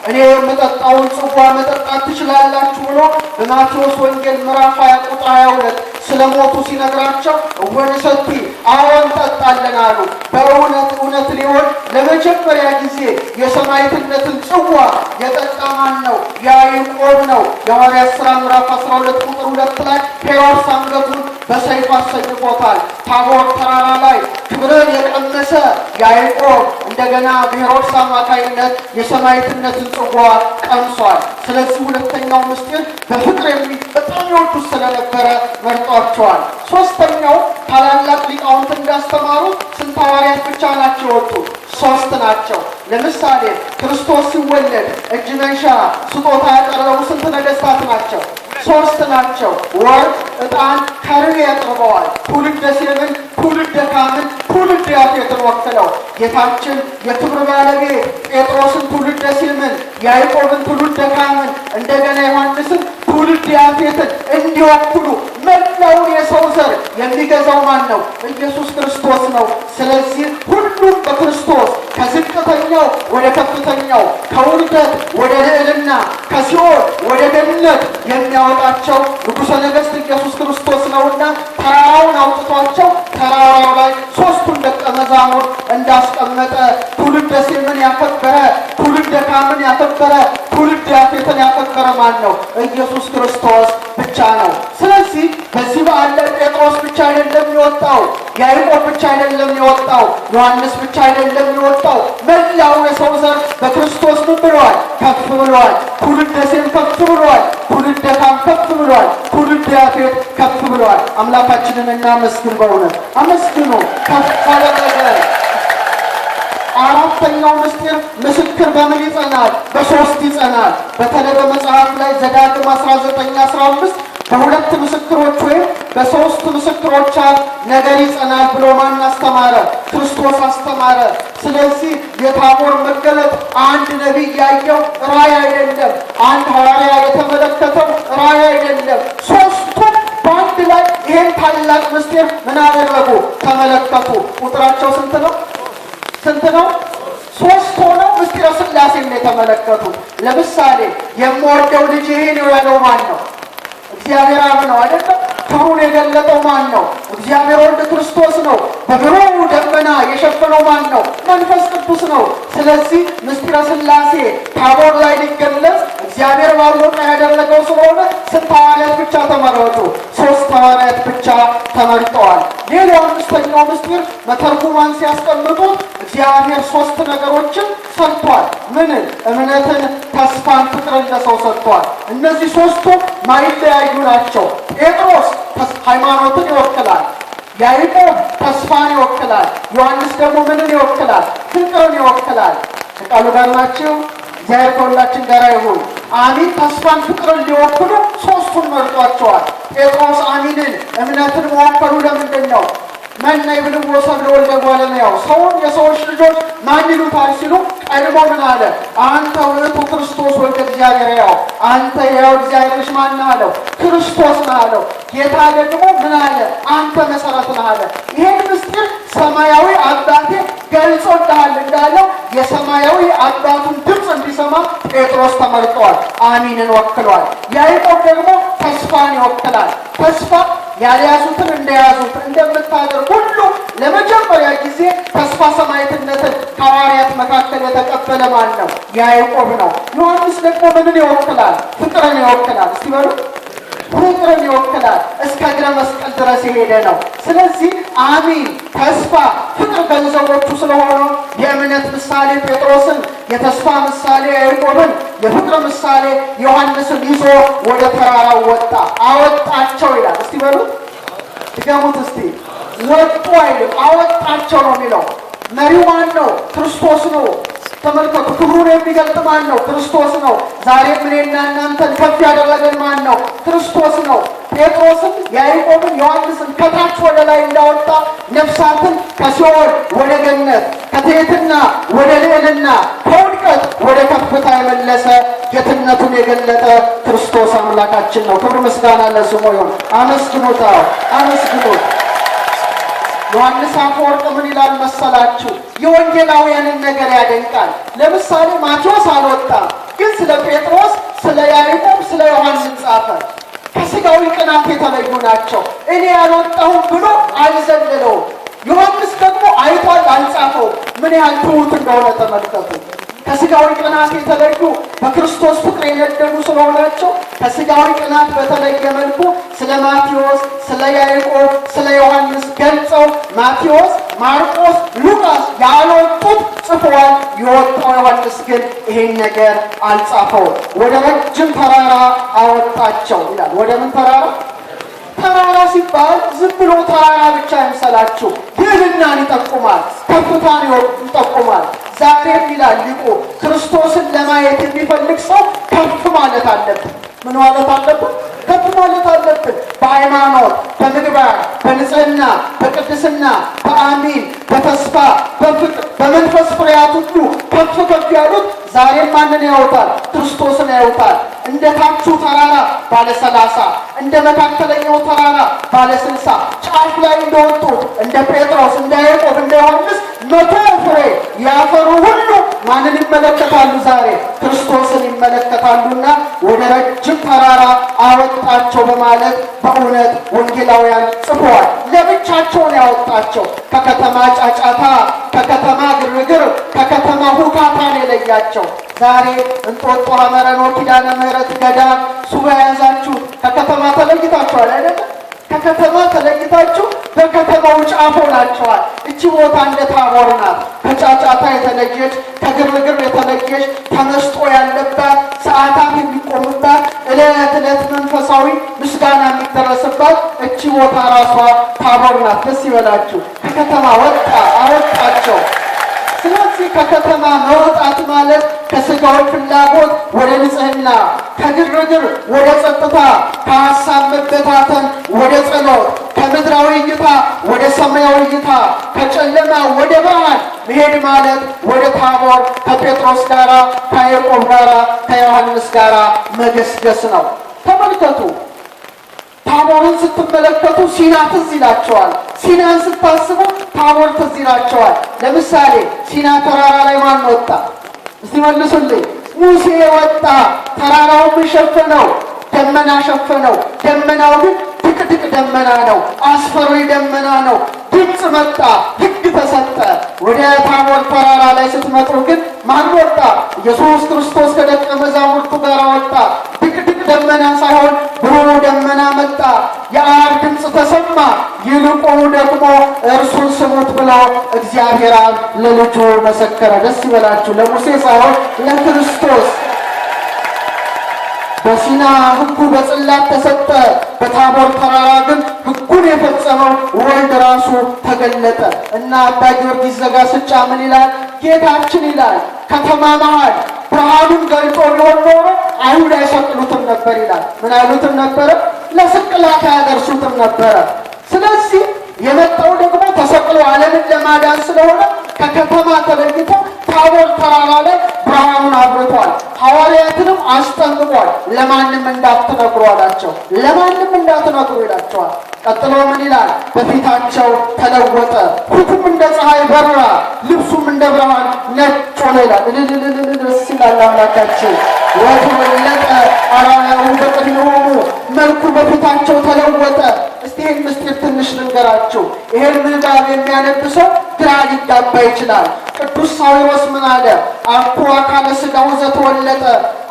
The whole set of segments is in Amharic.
እኔ የምጠጣውን ጽዋ መጠጣት ትችላላችሁ ብሎ በማቴዎስ ወንጌል ምዕራፍ 20 ቁጥር 22 ስለሞቱ ሲነግራቸው ወንሰቲ አዎን ጠጣለን አሉ። በእውነት እውነት ሊሆን ለመጀመሪያ ጊዜ የሰማዕትነትን ጽዋ የጠጣ ማን ነው? ያዕቆብ ነው። የሐዋርያት ሥራ ምዕራፍ 12 ቁጥር 2 ላይ ሄሮድስ አንገቱን በሰይፍ አሰይፎታል። ታቦር ተራራ ላይ ክብርን የቀመሰ ያዕቆብ እንደገና በሄሮድስ አማካይነት የሰማዕትነትን ጽዋ ቀምሷል። ስለዚህ ሁለተኛው ምስጢር በፍቅር በጣም ይወዱት ስለነበረ መርጧቸዋል። ሶስተኛው ታላላቅ ሊቃውንት እንዳስተማሩት ስንት ሐዋርያት ብቻ ናቸው የወጡት? 3 ናቸው። ለምሳሌ ክርስቶስ ሲወለድ እጅ መንሻ ስጦታ ያቀረቡ ስንት ነገሥታት ናቸው? 3 ናቸው። ወርቅ፣ ዕጣን፣ ከርቤ ያቀርበዋል። ትውልደ ሴምን፣ ትውልደ ካምን፣ ትውልደ ያፌትን ወክለው ጌታችን የክብር ባለቤት ጴጥሮስን ትውልደ ሴምን፣ ያዕቆብን ትውልደ ካምን፣ እንደገና ዮሐንስን ትውልደ ያፌትን እንዲወክሉ መላውን የሰው ዘር የሚገዛው ማን ነው? ኢየሱስ ክርስቶስ ነው። ስለዚህ ሁሉም በክርስቶስ ከዝቅተኛው ወደ ከፍተኛው፣ ከውርደት ወደ ልዕልና፣ ከሲኦል ወደ ገነት የሚያወጣቸው ንጉሠ ነገሥት ኢየሱስ ክርስቶስ ነውና ተራራውን አውጥቷቸው ተራራው ላይ 3ቱን ደቀ መዛሙርት እንዳስቀመጠ ትውልደ ሴምን ያከበረ፣ ትውልደ ካምን ያከበረ፣ ትውልደ ያፌትን ያከበረ ማን ነው? ኢየሱስ ክርስቶስ ብቻ ነው። ስለዚህ በዚህ በዓል ላይ ጴጥሮስ ብቻ አይደለም የወጣው፣ ያዕቆብ ብቻ አይደለም የወጣው፣ ዮሐንስ ብቻ አይደለም የወጣው። መላው የሰው ዘር በክርስቶስ ምን ብሏል? ከፍ ብሏል። ትውልደ ሴም ከፍ ብሏል። ትውልደ ካም ከፍ ብሏል። ትውልደ ያፌት ከፍ ብሏል። አምላካችንን እናመስግን። በእውነት አመስግኑ። ከፍ አደረገ። አራተኛው ምስጢር ምስክር በምን ይጸናል? በ3 ይጸናል። በተለይ በመጽሐፍ ላይ ዘዳግም 19:15 በ2 ምስክሮች ወይም በ3 ምስክሮች ነገር ይጸናል ብሎ ማን አስተማረ? ክርስቶስ አስተማረ። ስለዚህ የታቦር መገለጥ አንድ ነቢይ ያየው ራእይ አይደለም፣ አንድ ሐዋርያ የተመለከተው ራእይ አይደለም። 3ቱም በአንድ ላይ ይሄን ታላቅ ምስጢር ምን አደረጉ? ተመለከቱ። ቁጥራቸው ስንት ነው? 3 ሆነው ምስጢረ ሥላሴን የተመለከቱት። ለምሳሌ የምወደው ልጅ ይሄ ነው ያለው ማን ነው? እግዚአብሔር አብ ነው አይደለም? ክብሩን የገለጠው ማን ነው? እግዚአብሔር ወልድ ክርስቶስ ነው። በብሩህ ደመና የሸፈነው ማን ነው? መንፈስ ቅዱስ ነው። ስለዚህ ምስጢረ ሥላሴ ታቦር ላይ ሊገለጽ እግዚአብሔር ባወቀ ያደረገው ስለሆነ ስንት ሐዋርያት ብቻ ተመረጡ? 3 ሐዋርያት ብቻ ተመርጠዋል። ሌላው አምስተኛው ምስጢር መተርጉማን ሲያስቀምጡት እግዚአብሔር 3 ነገሮችን ሰጥቷል። ምንን? እምነትን፣ ተስፋን፣ ፍቅርን ለሰው ሰጥቷል። እነዚህ 3ቱ ማይለያዩ ናቸው። ጴጥሮስ ሃይማኖትን ይወክላል። ያዕቆብ ተስፋን ይወክላል። ዮሐንስ ደግሞ ምንን ይወክላል? ፍቅርን ይወክላል። ከቃሉ ጋር ናቸው። እግዚአብሔር ከሁላችን ጋር ይሁን። አሚን። ተስፋን ፍቅርን ሊወክሉ 3ቱን መርጧቸዋል። ጴጥሮስ አሚንን እምነትን መወከሉ ለምንድን ነው? መና ይብልዎ ሰብእ ለወልደ እጓለ እመሕያው ሰውን የሰዎች ልጆች ማን ይሉታል ሲሉ ቀድሞ ምን አለ? አንተ ውእቱ ክርስቶስ ወልደ እግዚአብሔር ሕያው፣ አንተ የሕያው እግዚአብሔር ልጅ ማን ነህ አለው? ክርስቶስ ነህ አለው። ጌታ ደግሞ ምን አለ? አንተ መሰረት ነህ አለ። ይሄን ምስጢር ሰማያዊ አባቴ ገልጾልሃል እንዳለው የሰማያዊ አባቱን ድምፅ እንዲሰማ ጴጥሮስ ተመርጧል። አሚንን ወክሏል። ያዕቆብ ደግሞ ተስፋን ይወክላል። ተስፋ ያልያዙትን እንደያዙት እንደምታደርግ ሁሉ ለመጀመሪያ ጊዜ ተስፋ ሰማዕትነትን ከሐዋርያት መካከል የተቀበለ ማን ነው? ያዕቆብ ነው። ዮሐንስ ደግሞ ምንን ይወክላል? ፍቅርን ይወክላል። እስቲ በሉ ፍቅርን ይወክላል። እስከ እግረ መስቀል ድረስ የሄደ ነው። ስለዚህ አሚን፣ ተስፋ፣ ፍቅር ገንዘቦቹ ስለሆኑ የእምነት ምሳሌ ጴጥሮስን፣ የተስፋ ምሳሌ ያዕቆብን፣ የፍቅር ምሳሌ ዮሐንስን ይዞ ወደ ተራራው ወጣ። አወጣቸው ይላል። እስቲ በሉ ድገሙት እስቲ። ወጡ አይልም፣ አወጣቸው ነው የሚለው። መሪው ማን ነው? ክርስቶስ ነው። ተመልከቱ። ክብሩን የሚገልጥ ማን ነው? ክርስቶስ ነው። ዛሬም እኔና እናንተን ከፍ ያደረገን ማን ነው? ክርስቶስ ነው። ጴጥሮስን፣ ያዕቆብን፣ ዮሐንስን ከታች ወደ ላይ እንዳወጣ ነፍሳትን ከሲኦል ወደ ገነት፣ ከትሕትና ወደ ልዕልና፣ ከውድቀት ወደ ከፍታ የመለሰ ጌትነቱን የገለጠ ክርስቶስ አምላካችን ነው። ክብር ምስጋና ለስሙ ይሁን። አመስግኑት፣ አመስግኑት። ዮሐንስ አፈወርቅ ምን ይላል መሰላችሁ? የወንጌላውያንን ነገር ያደንቃል። ለምሳሌ ማቴዎስ አልወጣም፣ ግን ስለ ጴጥሮስ፣ ስለ ያዕቆብ፣ ስለ ዮሐንስ ጻፈ። ከሥጋዊ ቅናት የተለዩ ናቸው። እኔ ያልወጣሁም ብሎ አልዘለለውም። ዮሐንስ ደግሞ አይቷል፣ አልጻፈውም። ምን ያህል ትሑት እንደሆነ ተመልከቱ። ከሥጋዊ ቅናት የተለዩ በክርስቶስ ፍቅር የነደዱ ስለሆናቸው ከሥጋዊ ቅናት በተለየ መልኩ ስለ ማቴዎስ፣ ስለ ያዕቆብ፣ ስለ ዮሐንስ ገልጸው ማቴዎስ፣ ማርቆስ፣ ሉቃስ ያልወጡት ጽፈዋል። የወጣው ዮሐንስ ግን ይሄን ነገር አልጻፈውም። ወደ ረጅም ተራራ አወጣቸው ይላል። ወደ ምን ተራራ? ተራራ ሲባል ዝም ብሎ ተራራ ብቻ አይምሰላችሁ። ልዕልናን ይጠቁማል፣ ከፍታን ይጠቁማል። ዛሬም ይላል ሊቁ ክርስቶስን ለማየት የሚፈልግ ሰው ከፍ ማለት አለብን። ምን ማለት አለብን? ከፍ ማለት አለብን። በሃይማኖት፣ በምግባር፣ በንጽህና፣ በቅድስና፣ በአሚን፣ በተስፋ፣ በፍቅር፣ በመንፈስ ፍሬያት ሁሉ ከፍ ከፍ ያሉት ዛሬም ማንን ያውታል? ክርስቶስን ያውታል። እንደ ታቹ ተራራ ባለ 30 እንደ መካከለኛው ተራራ ባለ 60 ጫፍ ላይ እንደወጡት እንደ ጴጥሮስ፣ እንደ ያዕቆብ፣ እንደ ዮሐንስ 100 ፍሬ ያፈሩ ሁሉ ማንን ይመለከታሉ? ዛሬ ክርስቶስን ይመለከታሉና ወደ ረጅም ተራራ አወጣቸው በማለት በእውነት ወንጌላውያን ጽፈዋል። ለብቻቸውን ያወጣቸው ከከተማ ጫጫታ፣ ከከተማ ግርግር፣ ከከተማ ሁካታን የለያቸው። ዛሬ እንጦጦ ሐመረኖ ኪዳነ ምሕረት ገዳም ሱባኤ ያዛችሁ ከከተማ ተለይታችኋል አይደለም? ከከተማ ተለይታችሁ በከተማው ጫፍ ሆናችኋል። እቺ ቦታ እንደ ታቦር ናት። ከጫጫታ የተለየች፣ ከግርግር የተለየች፣ ተመስጦ ያለባት፣ ሰዓታት የሚቆሙባት፣ ዕለት ዕለት መንፈሳዊ ምስጋና የሚደረስባት እቺ ቦታ ራሷ ታቦር ናት። ደስ ይበላችሁ። ከከተማ አወጣቸው። ስለዚህ ከከተማ መውጣት ማለት ከሥጋዊ ፍላጎት ወደ ንጽህና፣ ከግርግር ወደ ጸጥታ፣ ከሐሳብ መበታተን ወደ ጸሎት፣ ከምድራዊ እይታ ወደ ሰማያዊ እይታ፣ ከጨለማ ወደ ብርሃን መሄድ ማለት ወደ ታቦር ከጴጥሮስ ጋራ፣ ከያዕቆብ ጋራ፣ ከዮሐንስ ጋራ መገስገስ ነው። ተመልከቱ። ታቦርን ስትመለከቱ ሲና ትዝ ይላቸዋል። ሲናን ስታስቡ ታቦር ትዝ ይላቸዋል። ለምሳሌ ሲና ተራራ ላይ ማን ወጣ? እስቲ መልሱልኝ። ሙሴ ወጣ። ተራራውን ሸፈነው፣ ደመና ሸፈነው። ደመናው ግን ድቅድቅ ደመና ነው፣ አስፈሪ ደመና ነው። ድምፅ መጣ፣ ሕግ ተሰጠ። ወደ ታቦር ተራራ ላይ ስትመጡ ግን ማን ወጣ? ኢየሱስ ክርስቶስ ከደቀ መዛሙርቱ ጋር ወጣ። ድቅድቅ ደመና ሳይሆን ብሩህ ደመና መጣ። የአብ ድምፅ ተሰማ። ይልቁኑ ደግሞ እርሱን ስሙት ብለው እግዚአብሔር አብ ለልጁ መሰከረ። ደስ ይበላችሁ። ለሙሴ ሳይሆን ለክርስቶስ። በሲና ሕጉ በጽላት ተሰጠ። በታቦር ተራራ ግን ሕጉን የፈጸመው ወልድ ራሱ ተገለጠ እና አባ ጊዮርጊስ ዘጋስጫ ምን ይላል? ጌታችን ይላል ከተማ መሃል ብርሃኑን ገልጦ ቢሆን ኖሮ አይሁድ አይሰቅሉትም ነበር ይላል። ምን አይሉትም ነበረ? ለስቅላት አያደርሱትም ነበረ። ስለዚህ የመጣው ደግሞ ተሰቅሎ ዓለምን ለማዳን ስለሆነ ከከተማ ተለይቶ ታቦር ተራራ ላይ ብርሃኑን አብርቷል። ሐዋርያትንም አስጠንቅቋል። ለማንም እንዳትነግሩ አላቸው። ለማንም እንዳትነግሩ ይላቸዋል። ቀጥሎ ምን ይላል? በፊታቸው ተለወጠ፣ ፊቱም እንደ ፀሐይ በራ፣ ልብሱም እንደ ብርሃን ነጭ ሆነ ይላል። ደስ ይላል አምላካችን። ወተወለጠ አርአያሁ በቅድሜሆሙ፣ መልኩ በፊታቸው ተለወጠ። እስቲ ይህን ምስጢር ትንሽ ልንገራችሁ። ይሄን ምንባብ የሚያነብ ሰው ግራ ሊጋባ ይችላል። ቅዱስ ሳዊሮስ ምን አለ? አኮ አካለ ሥጋው ዘተወለጠ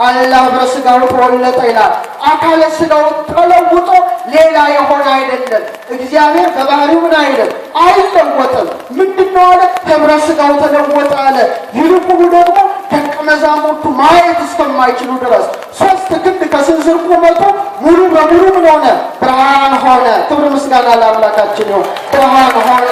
አላ ህብረ ሥጋው ተወለጠ ይላል። አካለ ሥጋው ተለውጦ ሌላ የሆነ አይደለም። እግዚአብሔር በባህሪው ምን አይደለም? አይለወጥም። ምንድነው አለ? ህብረ ሥጋው ተለወጠ አለ። ይልቁኑ ደግሞ ደቀ መዛሙርቱ ማየት እስከማይችሉ ድረስ 3 ክንድ ከስንዝር ቁመቱ ሙሉ በሙሉ ምን ሆነ? ብርሃን ሆነ። ክብር ምስጋና ለአምላካችን ይሁን። ብርሃን ሆነ።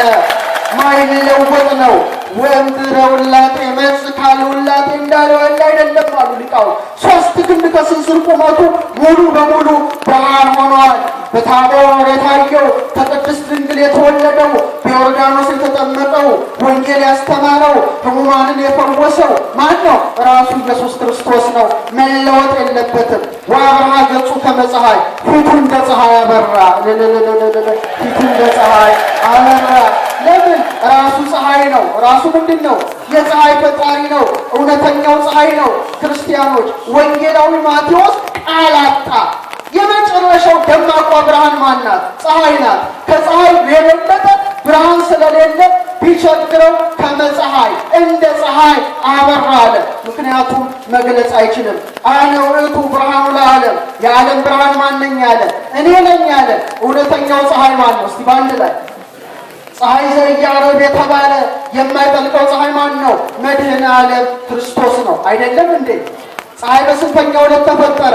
ማይለወጥ ነው። ወእምድኅረ ውላጤ መጽእ ካልዕ ውላጤ እንዳለው ያለ አይደለም አሉ ሊቃውንት። 3 ክንድ ከስንዝር ቁመቱ ሙሉ በሙሉ ብርሃን ሆኗል። በታቦር የታየው ከቅድስት ድንግል የተወለደው በዮርዳኖስ የተጠመቀው ወንጌል ያስተማረው ሕሙማንን የፈወሰው ማን ነው? ራሱ ኢየሱስ ክርስቶስ ነው። መለወጥ የለበትም። ወአብርሃ ገጹ ከመ ፀሐይ፣ ፊቱ እንደ ፀሐይ አበራ። ፊቱ እንደ ፀሐይ አበራ። ለምን? ራሱ ፀሐይ ነው። ራሱ ምንድን ነው? የፀሐይ ፈጣሪ ነው። እውነተኛው ፀሐይ ነው። ክርስቲያኖች፣ ወንጌላዊ ማቴዎስ ቃል አጣ። የመጨረሻው ደማቋ ብርሃን ማናት? ፀሐይ ናት። ከፀሐይ የበለጠ ብርሃን ስለሌለ ቢቸግረው ከመፀሐይ እንደ ፀሐይ አበራ አለ። ምክንያቱም መግለጽ አይችልም። አነ ውእቱ ብርሃኑ ለዓለም፣ የዓለም ብርሃን ማነኝ አለ? እኔ ነኝ አለ። እውነተኛው ፀሐይ ማን ነው? እስቲ በአንድ ላይ ፀሐይ ዘኢያዕረብ የተባለ የማይጠልቀው ፀሐይ ማን ነው? መድኃኔ ዓለም ክርስቶስ ነው። አይደለም እንዴ? ፀሐይ በስንተኛው ዕለት ተፈጠረ?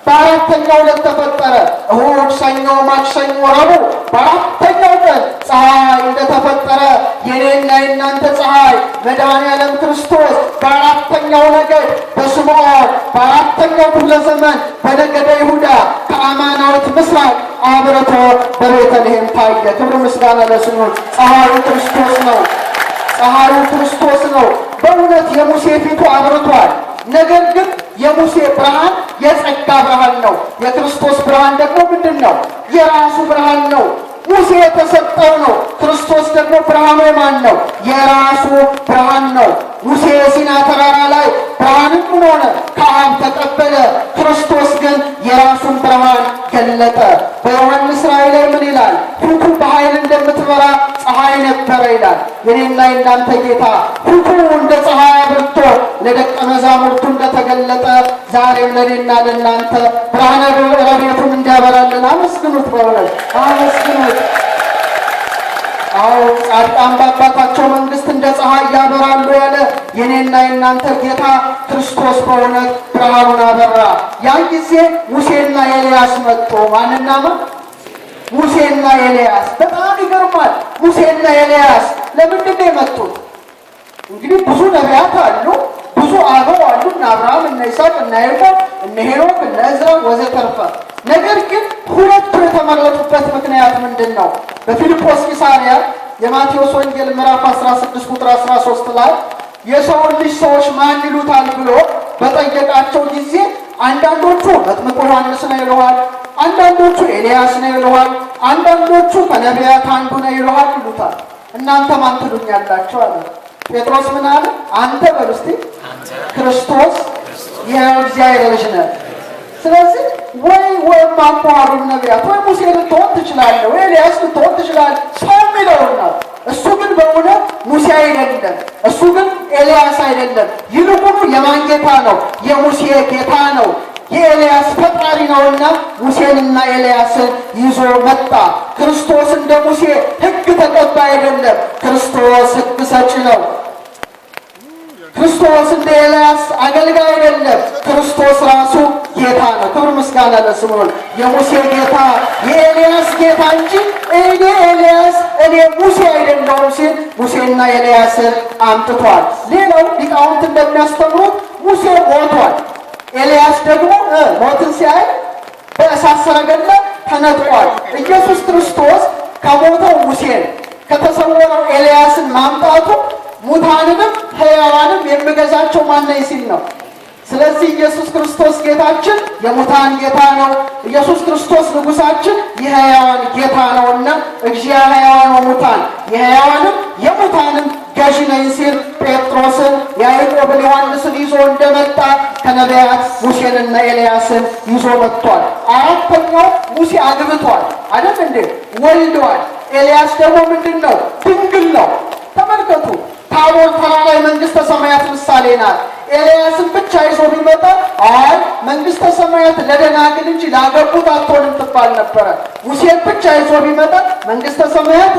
በአራተኛው ዕለት ተፈጠረ። እሁድ፣ ሰኞ፣ ማክሰኞ፣ ረቡዕ በአራተኛው ቀን ፀሐይ እንደተፈጠረ የኔና የእናንተ ፀሐይ መድኃኔ ዓለም ክርስቶስ በአራተኛው ነገድ በስምዖን በአራተኛው ክፍለ ዘመን በነገደ ይሁዳ ከአማናዊት ምስራቅ አብርቶ በቤተልሔም ታየ። ክብር ምስጋና ለስሙ። ፀሐዩ ክርስቶስ ነው። ፀሐዩ ክርስቶስ ነው። በእውነት የሙሴ ፊቱ አብርቷል። ነገር ግን የሙሴ ብርሃን የጸጋ ብርሃን ነው። የክርስቶስ ብርሃን ደግሞ ምንድን ነው? የራሱ ብርሃን ነው። ሙሴ የተሰጠው ነው። ክርስቶስ ደግሞ ብርሃኑ የማን ነው? የራሱ ብርሃን ነው። ሙሴ የሲና ተራራ ላይ ብርሃንን ምን ሆነ? ከአብ ተቀበለ። ክርስቶስ ግን የራሱን ብርሃን ገለጠ። በዮሐንስ ራእይ ላይ ምን ይላል? ፊቱ በኃይል እንደምትበራ ፀሐይ ነበረ ይላል። የኔና የእናንተ ጌታ ፊቱ እንደ ፀሐይ አብርቶ ለደቀ መዛሙርቱ እንደተገለጠ ዛሬም ለኔና ለእናንተ ብርሃነ ረድኤቱን እንዲያበራልን አመስግኑት። በእውነት አመስግኑት። አዎ ጻድቃን በአባታቸው መንግስት እንደ ፀሐይ ያበራሉ ያለ የኔና የእናንተ ጌታ ክርስቶስ በእውነት ብርሃኑን አበራ። ያን ጊዜ ሙሴና ኤልያስ መጡ። ማንና ማን? ሙሴና ኤልያስ። በጣም ይገርማል። ሙሴና ኤልያስ ለምንድን ነው የመጡት? እንግዲህ ብዙ ነቢያት አሉ፣ ብዙ አበው አሉ፣ እነ አብርሃም፣ እነ ይስሐቅ፣ እነ ያዕቆብ፣ እነ ሄኖክ፣ እነ ዕዝራ ወዘተርፈ። ነገር ግን ሁለቱ የተመረጡበት ምክንያት ምንድን ነው? በፊልጶስ ቂሳርያ የማቴዎስ ወንጌል ምዕራፍ 16 ቁጥር 13 ላይ የሰውን ልጅ ሰዎች ማን ይሉታል ብሎ በጠየቃቸው ጊዜ አንዳንዶቹ መጥምቁ ዮሐንስ ነው ይለዋል፣ አንዳንዶቹ ኤልያስ ነው ይለዋል፣ አንዳንዶቹ ከነቢያት አንዱ ነው ይለዋል ይሉታል። እናንተ ማን ትሉኛላችሁ አለ። ጴጥሮስ ምን አለ? አንተ በሉ እስቲ ክርስቶስ የእግዚአብሔር ልጅ ነህ። ስለዚህ ወይም አንኳሩ ነቢያት ወይ ሙሴ ልትሆን ትችላለህ፣ ወይ ኤልያስ ልትሆን ትችላለህ ሰው የሚለውን ነው። እሱ ግን በእውነት ሙሴ አይደለም፣ እሱ ግን ኤልያስ አይደለም። ይልቁኑ የማን ጌታ ነው? የሙሴ ጌታ ነው። የኤልያስ ፈጣሪ ነውና ሙሴንና ኤልያስን ይዞ መጣ። ክርስቶስ እንደ ሙሴ ሕግ ተቀባይ አይደለም። ክርስቶስ ሕግ ሰጪ ነው። ክርስቶስ እንደ ኤልያስ አገልጋይ አይደለም። ክርስቶስ ራሱ ጌታ ነው። ክብር ምስጋና ለስሙ። የሙሴ ጌታ የኤልያስ ጌታ እንጂ እኔ ኤልያስ እኔ ሙሴ አይደለሁም ሲል ሙሴና ኤልያስን አምጥቷል። ሌላው ሊቃውንት እንደሚያስተምሩት ሙሴ ሞቷል። ኤልያስ ደግሞ ሞትን ሲያይ በእሳት ሰረገላ ተነጥቋል። ኢየሱስ ክርስቶስ ከሞተው ሙሴን ከተሰወረው ኤልያስን ማምጣቱ ሙታንንም ሕያዋንም የሚገዛቸው ማነኝ ሲል ነው። ስለዚህ ኢየሱስ ክርስቶስ ጌታችን የሙታን ጌታ ነው። ኢየሱስ ክርስቶስ ንጉሳችን የሕያዋን ጌታ ነውና እግዚአ ሕያዋን ወሙታን የሕያዋንም የሙታንም ገዥ ነኝ ሲል ጴጥሮስን ያዕቆብን ዮሐንስን ይዞ እንደመጣ ከነቢያት ሙሴንና ኤልያስን ይዞ መጥቷል። አራተኛው ሙሴ አግብቷል አይደል እንዴ? ወልደዋል። ኤልያስ ደግሞ ምንድን ነው? ድንግል ነው። ተመልከቱ። ታቦር ተራራ የመንግስተ ሰማያት ምሳሌ ናት። ኤልያስን ብቻ ይዞ ቢመጣ አይ መንግስተ ሰማያት ለደናግል እንጂ ላገቡት አትሆንም ትባል ነበረ። ሙሴን ብቻ ይዞ ቢመጣ መንግስተ ሰማያት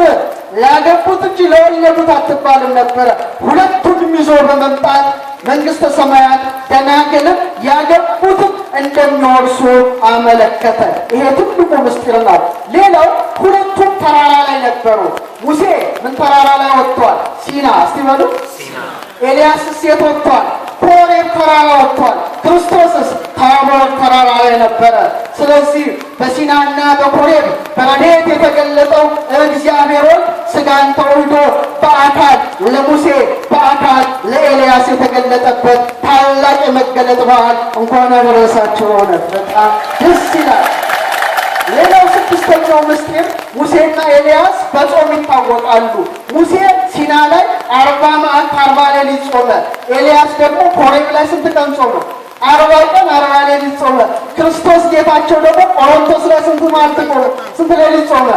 ላገቡት እንጂ ለወለዱት አትባልም ነበረ። ሁለቱንም ይዞ በመምጣት መንግስተ ሰማያት ደናግልም ያገቡትም እንደሚወርሱ አመለከተ። ይሄ ትልቁ ምስጢር ነው። ሌላው ሁለቱም ተራራ ላይ ነበሩ። ሙሴ ምን ተራራ ላይ ወጥቷል? ሲና። እስቲ በሉ ኤልያስስ የት ወጥቷል? ኮሬብ ተራራ ወጥቷል። ክርስቶስስ ታቦር ተራራ ላይ ነበረ። ስለዚህ በሲናና በኮሬብ በረድኤት የተገለጠው እግዚአብሔር ወልድ ሥጋን ተወልዶ በአካል ለሙሴ በአካል ለኤልያስ የተገለጠበት ታላቅ የመገለጥ በዓል እንኳን አደረሳችሁ። እውነት በጣም ደስ ይላል። ሌላው ስድስተኛው ምስጢር ሙሴና ኤልያስ በጾም ይታወቃሉ። ሙሴ ሲና ላይ 40 መዓልት 40 ሌሊት ጾመ። ኤልያስ ደግሞ ኮሬብ ላይ ስንት ቀን ጾመ? 40 ቀን 40 ሌሊት ጾመ። ክርስቶስ ጌታቸው ደግሞ ቆሮንቶስ ላይ ስንት መዓልት ጾመ? ስንት ሌሊት ጾመ?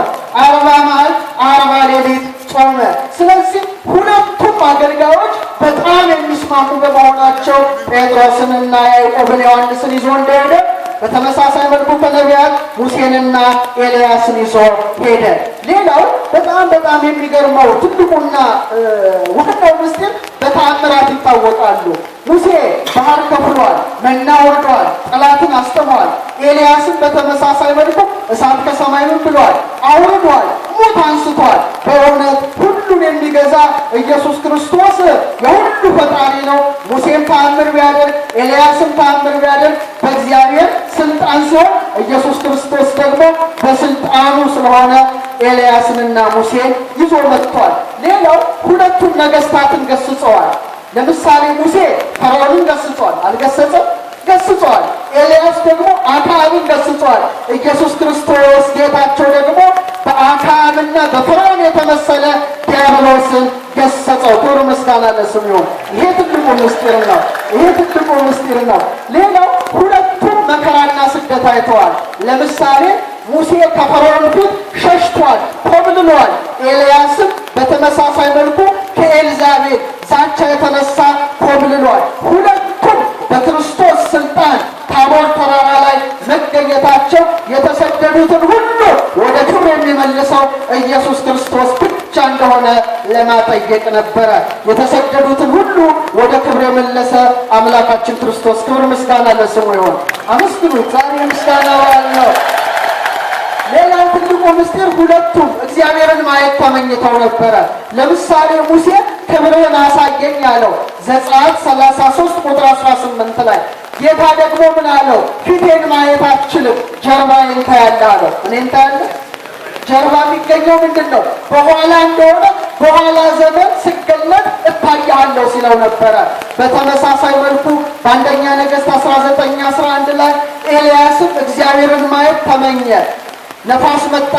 40 መዓልት 40 ሌሊት ጾመ። ስለዚህ ሁለቱም አገልጋዮች በጣም የሚስማሙ በመሆናቸው ጴጥሮስንና ያዕቆብን ዮሐንስን ይዞ እንደሄደ በተመሳሳይ መልኩ ከነቢያት ሙሴንና ኤልያስን ይዞ ሄደ። ሌላው በጣም የሚገርመው ትልቁና ዋናው ምስጢር በተአምራት ይታወቃሉ። ሙሴ ባህር ከፍሏል፣ መና ወርዷል፣ ጠላትን አስጥሟል። ኤልያስን በተመሳሳይ መልኩ እሳት ከሰማይ ምን ብሏል? አውርዷል፣ ሙት አንስቷል። በእውነት ሁሉን የሚገዛ ኢየሱስ ክርስቶስ የሁሉ ፈጣሪ ነው። ሙሴም ተአምር ቢያደርግ ኤልያስም ተአምር ቢያደርግ በእግዚአብሔር ስልጣን ሲሆን ኢየሱስ ክርስቶስ ደግሞ በስልጣኑ ስለሆነ ኤልያስንና ሙሴን ይዞ መጥቷል። ሌላው ሁለቱም ነገስታትን ገስጸዋል። ለምሳሌ ሙሴ ፈርዖንን ገስጿል፣ አልገሰጸም? ገስጿል። ኤልያስ ደግሞ አክዓብን ገስጿል። ኢየሱስ ክርስቶስ ጌታቸው ደግሞ በአክዓብና በፈርዖን የተመሰለ ዲያብሎስን ገሰጸው። ክብር ምስጋና ለስሙ ይሁን። ይሄ ትልቁ ምስጢር ነው። ሌላው ሁለቱም መከራና ስደት አይተዋል። ለምሳሌ ሙሴ ከፈርዖን ፊት ሸሽቷል፣ ኮብልሏል። ኤልያስም በተመሳሳይ መልኩ ከኤልዛቤል ዛቻ የተነሳ ኮብልሏል። ሁለቱም በክርስቶስ ስልጣን ታቦር ተራራ ላይ መገኘታቸው የተሰደዱትን ሁሉ ወደ ክብር የሚመልሰው ኢየሱስ ክርስቶስ ብቻ እንደሆነ ለማጠየቅ ነበረ። የተሰደዱትን ሁሉ ወደ ክብር የመለሰ አምላካችን ክርስቶስ ክብር ምስጋና ለስሙ ይሁን። አመስግኑት። ዛሬ ምስጋና በዓል ነው። ሌላው ትልቁ ምስጢር ሁለቱም እግዚአብሔርን ማየት ተመኝተው ነበረ። ለምሳሌ ሙሴ ክብርህን አሳየኝ አለው ዘጸአት 33 ቁጥር 18 ላይ። ጌታ ደግሞ ምን አለው? ፊቴን ማየት አትችልም፣ ጀርባዬን ታያለህ አለው። እኔን ታያለህ? ጀርባ የሚገኘው ምንድን ነው? በኋላ እንደሆነ በኋላ ዘመን ስገለጥ እታያለሁ ሲለው ነበረ። በተመሳሳይ መልኩ በአንደኛ ነገሥት 19:11 ላይ ኤልያስም እግዚአብሔርን ማየት ተመኘ። ነፋስ መጣ፣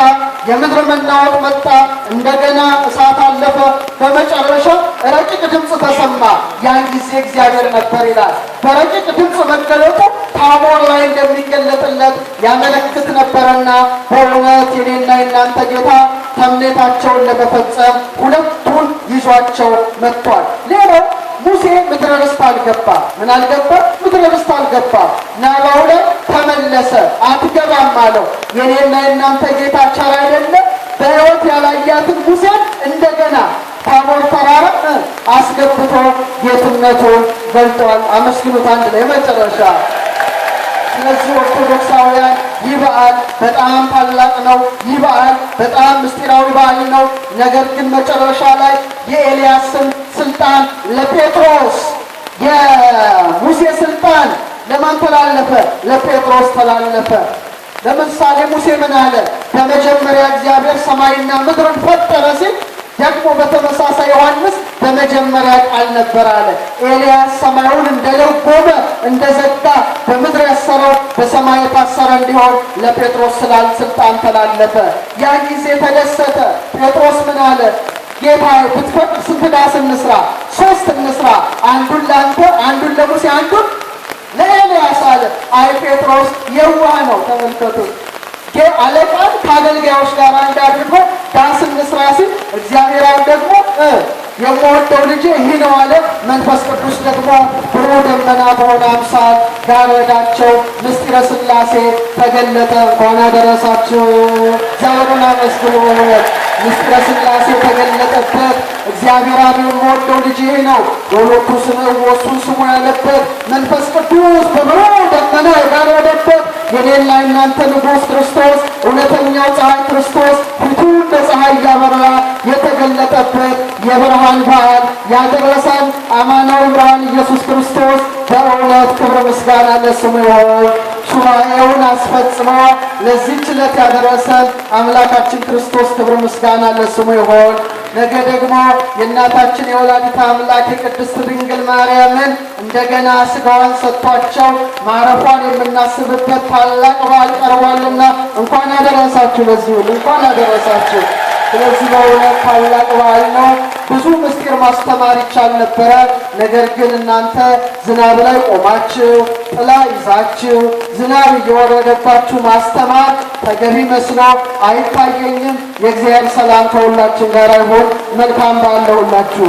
የምድር መናወጥ መጣ፣ እንደገና እሳት አለፈ። በመጨረሻ ረቂቅ ድምፅ ተሰማ። ያን ጊዜ እግዚአብሔር ነበር ይላል። በረቂቅ ድምፅ መገለጡ ታቦር ላይ እንደሚገለጥለት ያመለክት ነበረና በእውነት የኔና የናንተ ጌታ ተምኔታቸውን ለመፈጸም ሁለቱን ይዟቸው መጥቷል። ሌላው ሙሴ ምድረ ርስት አልገባ። ምን አልገባ? ምድረ ርስት አልገባ። ናባው ላይ ተመለሰ። አትገባም አለው። የኔና የናንተ ጌታ ቸር አይደለ? በሕይወት ያላያትን ሙሴን እንደገና ታቦር ተራራ አስገብቶ ጌትነቱን ገልጧል። አመስግኑት አንድ ላይ መጨረሻ። ስለዚህ ኦርቶዶክሳውያን ይህ በዓል በጣም ታላቅ ነው። ይህ በዓል በጣም ምስጢራዊ በዓል ነው። ነገር ግን መጨረሻ ላይ የኤልያስን ስልጣን ለጴጥሮስ፣ የሙሴ ስልጣን ለማን ተላለፈ? ለጴጥሮስ ተላለፈ። ለምሳሌ ሙሴ ምን አለ? በመጀመሪያ እግዚአብሔር ሰማይና ምድርን ፈጠረ ሲል ደግሞ በተመሳሳይ ዮሐንስ በመጀመሪያ ቃል ነበር አለ። ኤልያስ ሰማዩን እንደለጎመ እንደዘጋ በምድር ያሰረው በሰማይ የታሰረ እንዲሆን ለጴጥሮስ ስልጣን ተላለፈ። ያን ጊዜ ተደሰተ። ጴጥሮስ ምን አለ? ጌታ ብትፈቅድ ስንት ዳስ እንስራ? 3 እንስራ። አንዱን ለአንተ፣ አንዱን ለሙሴ፣ አንዱን ለኤልያስ አለ። አይ ጴጥሮስ የዋህ ነው። ተመልከቱት። አለቃን ከአገልጋዮች ጋር አንድ አድርጎ ዳስ እንስራ ሲል እግዚአብሔር ደግሞ የምወደው ልጄ ይህ ነው አለ። መንፈስ ቅዱስ ደግሞ ብሩህ ደመና በሆነ አምሳል ጋረዳቸው። ምስጢረ ሥላሴ ተገለጠ። እንኳን አደረሳችሁ። እግዚአብሔርን አመስግኑ። ምስጢረ ሥላሴ ተገለጠበት። እግዚአብሔር አብ የምወደው ልጄ ይህ ነው፣ የሁለቱ ስም እሱን ስሙ ያለበት መንፈስ ቅዱስ በብሩህ ደመና የጋረደበት የኔና የእናንተ ንጉሥ ክርስቶስ እውነተኛው ፀሐይ ክርስቶስ ፊቱ እንደ ፀሐይ እያበራ የተገለጠበት የብርሃን በዓል ያደረሰን አማናዊ ብርሃን ኢየሱስ ክርስቶስ በእውነት ክብር ምስጋና ለስሙ ይሁን። ሱባኤውን አስፈጽሞ ለዚህች ዕለት ያደረሰን አምላካችን ክርስቶስ ክብር ምስጋና ለስሙ ይሁን። ነገ ደግሞ የእናታችን የወላዲተ አምላክ የቅድስት ድንግል ማርያምን እንደገና ሥጋዋን ሰጥቷቸው ማረፏን የምናስብበት ታላቅ በዓል ቀርቧልና እንኳን ያደረሳችሁ። ለዚህ ሁሉ እንኳን ያደረሳችሁ። ስለዚህ በእውነት ታላቅ በዓል ነው። ብዙ ምስጢር ማስተማር ይቻል ነበረ። ነገር ግን እናንተ ዝናብ ላይ ቆማችሁ ጥላ ይዛችሁ ዝናብ እየወረደባችሁ ማስተማር ተገቢ መስሎ አይታየኝም። የእግዚአብሔር ሰላም ከሁላችን ጋር ይሁን። መልካም በዓል ለሁላችሁ።